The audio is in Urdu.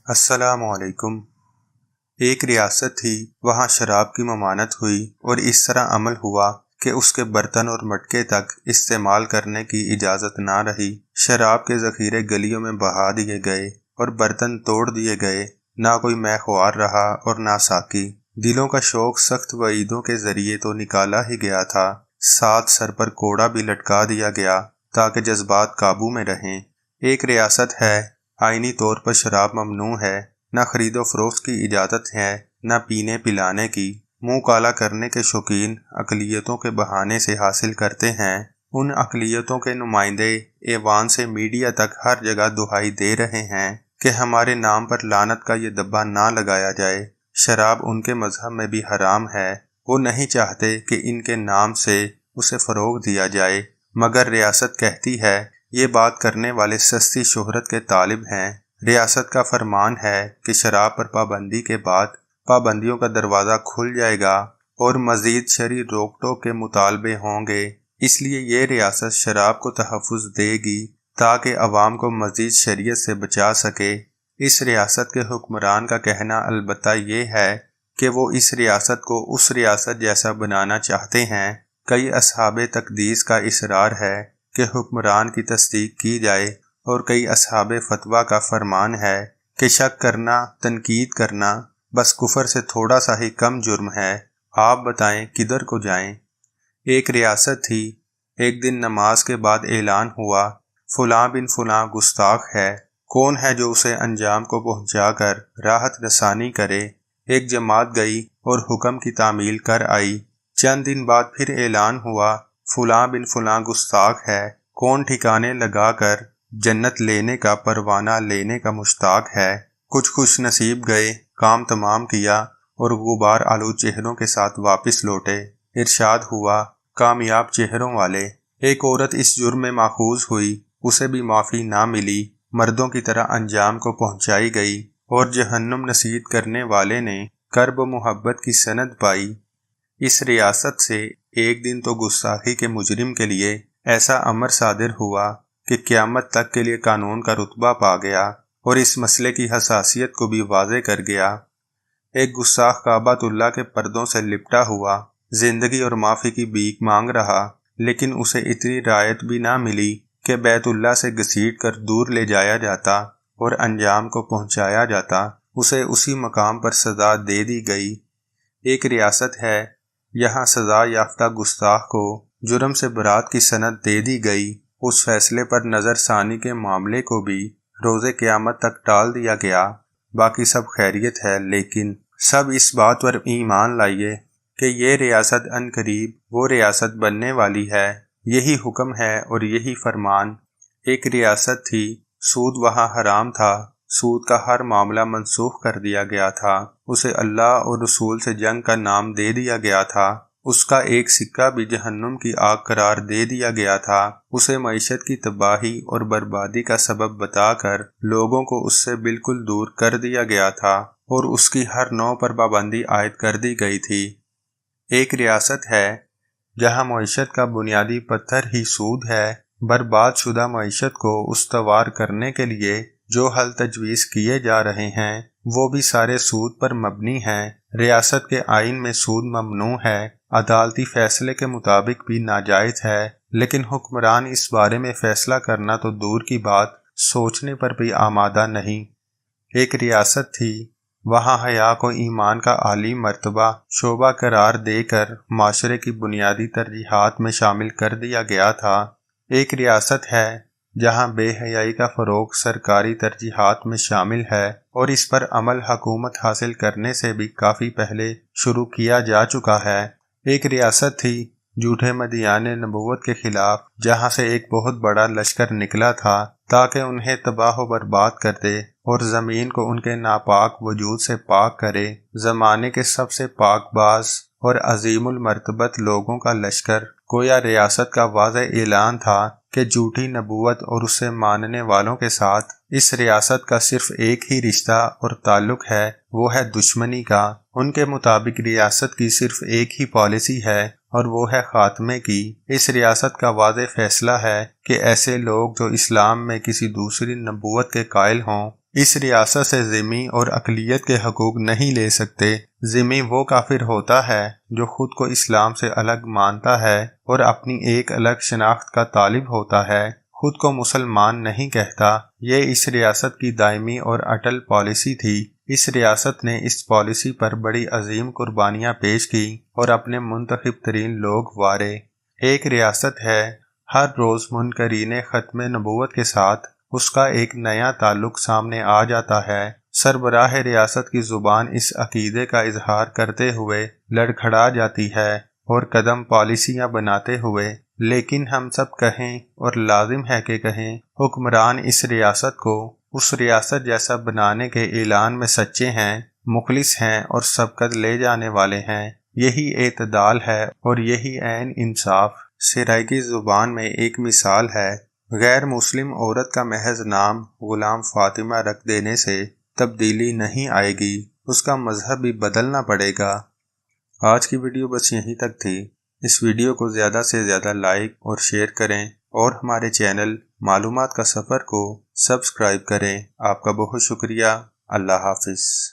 السلام علیکم۔ ایک ریاست تھی، وہاں شراب کی ممانت ہوئی اور اس طرح عمل ہوا کہ اس کے برتن اور مٹکے تک استعمال کرنے کی اجازت نہ رہی۔ شراب کے ذخیرے گلیوں میں بہا دیے گئے اور برتن توڑ دیے گئے، نہ کوئی خوار رہا اور نہ ساقی۔ دلوں کا شوق سخت وعیدوں کے ذریعے تو نکالا ہی گیا تھا، ساتھ سر پر کوڑا بھی لٹکا دیا گیا تاکہ جذبات قابو میں رہیں۔ ایک ریاست ہے، آئینی طور پر شراب ممنوع ہے، نہ خرید و فروخت کی اجازت ہے، نہ پینے پلانے کی۔ منہ کالا کرنے کے شوقین اقلیتوں کے بہانے سے حاصل کرتے ہیں۔ ان اقلیتوں کے نمائندے ایوان سے میڈیا تک ہر جگہ دہائی دے رہے ہیں کہ ہمارے نام پر لعنت کا یہ دبا نہ لگایا جائے۔ شراب ان کے مذہب میں بھی حرام ہے، وہ نہیں چاہتے کہ ان کے نام سے اسے فروغ دیا جائے، مگر ریاست کہتی ہے یہ بات کرنے والے سستی شہرت کے طالب ہیں۔ ریاست کا فرمان ہے کہ شراب پر پابندی کے بعد پابندیوں کا دروازہ کھل جائے گا اور مزید شرعی روک ٹوک کے مطالبے ہوں گے، اس لیے یہ ریاست شراب کو تحفظ دے گی تاکہ عوام کو مزید شریعت سے بچا سکے۔ اس ریاست کے حکمران کا کہنا البتہ یہ ہے کہ وہ اس ریاست کو اس ریاست جیسا بنانا چاہتے ہیں۔ کئی اصحاب تقدیس کا اصرار ہے کہ حکمران کی تصدیق کی جائے، اور کئی اصحاب فتویٰ کا فرمان ہے کہ شک کرنا، تنقید کرنا بس کفر سے تھوڑا سا ہی کم جرم ہے۔ آپ بتائیں کدھر کو جائیں؟ ایک ریاست تھی، ایک دن نماز کے بعد اعلان ہوا فلاں بن فلاں گستاخ ہے، کون ہے جو اسے انجام کو پہنچا کر راحت رسانی کرے؟ ایک جماعت گئی اور حکم کی تعمیل کر آئی۔ چند دن بعد پھر اعلان ہوا فلاں بن فلاں گستاخ ہے، کون ٹھکانے لگا کر جنت لینے کا پروانہ لینے کا مشتاق ہے؟ کچھ خوش نصیب گئے، کام تمام کیا اور غبار آلود چہروں کے ساتھ واپس لوٹے۔ ارشاد ہوا کامیاب چہروں والے۔ ایک عورت اس جرم میں ماخوذ ہوئی، اسے بھی معافی نہ ملی، مردوں کی طرح انجام کو پہنچائی گئی اور جہنم نصیب کرنے والے نے کرب و محبت کی سند پائی۔ اس ریاست سے ایک دن تو گستاخی کے مجرم کے لیے ایسا امر صادر ہوا کہ قیامت تک کے لیے قانون کا رتبہ پا گیا اور اس مسئلے کی حساسیت کو بھی واضح کر گیا۔ ایک گستاخ کعبۃ اللہ کے پردوں سے لپٹا ہوا زندگی اور معافی کی بھیک مانگ رہا، لیکن اسے اتنی رعایت بھی نہ ملی کہ بیت اللہ سے گھسیٹ کر دور لے جایا جاتا اور انجام کو پہنچایا جاتا۔ اسے اسی مقام پر سزا دے دی گئی۔ ایک ریاست ہے، یہاں سزا یافتہ گستاخ کو جرم سے برات کی سند دے دی گئی۔ اس فیصلے پر نظر ثانی کے معاملے کو بھی روز قیامت تک ٹال دیا گیا۔ باقی سب خیریت ہے، لیکن سب اس بات پر ایمان لائیے کہ یہ ریاست ان قریب وہ ریاست بننے والی ہے۔ یہی حکم ہے اور یہی فرمان۔ ایک ریاست تھی، سود وہاں حرام تھا، سود کا ہر معاملہ منسوخ کر دیا گیا تھا، اسے اللہ اور رسول سے جنگ کا نام دے دیا گیا تھا، اس کا ایک سکہ بھی جہنم کی آگ قرار دے دیا گیا تھا، اسے معیشت کی تباہی اور بربادی کا سبب بتا کر لوگوں کو اس سے بالکل دور کر دیا گیا تھا اور اس کی ہر نوع پر پابندی عائد کر دی گئی تھی۔ ایک ریاست ہے، جہاں معیشت کا بنیادی پتھر ہی سود ہے۔ برباد شدہ معیشت کو استوار کرنے کے لیے جو حل تجویز کیے جا رہے ہیں وہ بھی سارے سود پر مبنی ہیں۔ ریاست کے آئین میں سود ممنوع ہے، عدالتی فیصلے کے مطابق بھی ناجائز ہے، لیکن حکمران اس بارے میں فیصلہ کرنا تو دور کی بات، سوچنے پر بھی آمادہ نہیں۔ ایک ریاست تھی، وہاں حیا کو ایمان کا عالی مرتبہ شعبہ قرار دے کر معاشرے کی بنیادی ترجیحات میں شامل کر دیا گیا تھا۔ ایک ریاست ہے، جہاں بے حیائی کا فروغ سرکاری ترجیحات میں شامل ہے اور اس پر عمل حکومت حاصل کرنے سے بھی کافی پہلے شروع کیا جا چکا ہے۔ ایک ریاست تھی، جھوٹے مدعیان نبوت کے خلاف، جہاں سے ایک بہت بڑا لشکر نکلا تھا تاکہ انہیں تباہ و برباد کر دے اور زمین کو ان کے ناپاک وجود سے پاک کرے۔ زمانے کے سب سے پاک باز اور عظیم المرتبت لوگوں کا لشکر گویا ریاست کا واضح اعلان تھا کہ جھوٹی نبوت اور اسے ماننے والوں کے ساتھ اس ریاست کا صرف ایک ہی رشتہ اور تعلق ہے، وہ ہے دشمنی کا۔ ان کے مطابق ریاست کی صرف ایک ہی پالیسی ہے اور وہ ہے خاتمے کی۔ اس ریاست کا واضح فیصلہ ہے کہ ایسے لوگ جو اسلام میں کسی دوسری نبوت کے قائل ہوں اس ریاست سے ذمی اور اقلیت کے حقوق نہیں لے سکتے۔ ذمی وہ کافر ہوتا ہے جو خود کو اسلام سے الگ مانتا ہے اور اپنی ایک الگ شناخت کا طالب ہوتا ہے، خود کو مسلمان نہیں کہتا۔ یہ اس ریاست کی دائمی اور اٹل پالیسی تھی۔ اس ریاست نے اس پالیسی پر بڑی عظیم قربانیاں پیش کی اور اپنے منتخب ترین لوگ وارے۔ ایک ریاست ہے، ہر روز منکرین ختم نبوت کے ساتھ اس کا ایک نیا تعلق سامنے آ جاتا ہے۔ سربراہ ریاست کی زبان اس عقیدے کا اظہار کرتے ہوئے لڑکھڑا جاتی ہے اور قدم پالیسیاں بناتے ہوئے، لیکن ہم سب کہیں اور لازم ہے کہ کہیں، حکمران اس ریاست کو اس ریاست جیسا بنانے کے اعلان میں سچے ہیں، مخلص ہیں اور سبقت لے جانے والے ہیں۔ یہی اعتدال ہے اور یہی عین انصاف۔ سرائیکی زبان میں ایک مثال ہے، غیر مسلم عورت کا محض نام غلام فاطمہ رکھ دینے سے تبدیلی نہیں آئے گی، اس کا مذہب بھی بدلنا پڑے گا۔ آج کی ویڈیو بس یہیں تک تھی۔ اس ویڈیو کو زیادہ سے زیادہ لائک اور شیئر کریں اور ہمارے چینل معلومات کا سفر کو سبسکرائب کریں۔ آپ کا بہت شکریہ۔ اللہ حافظ۔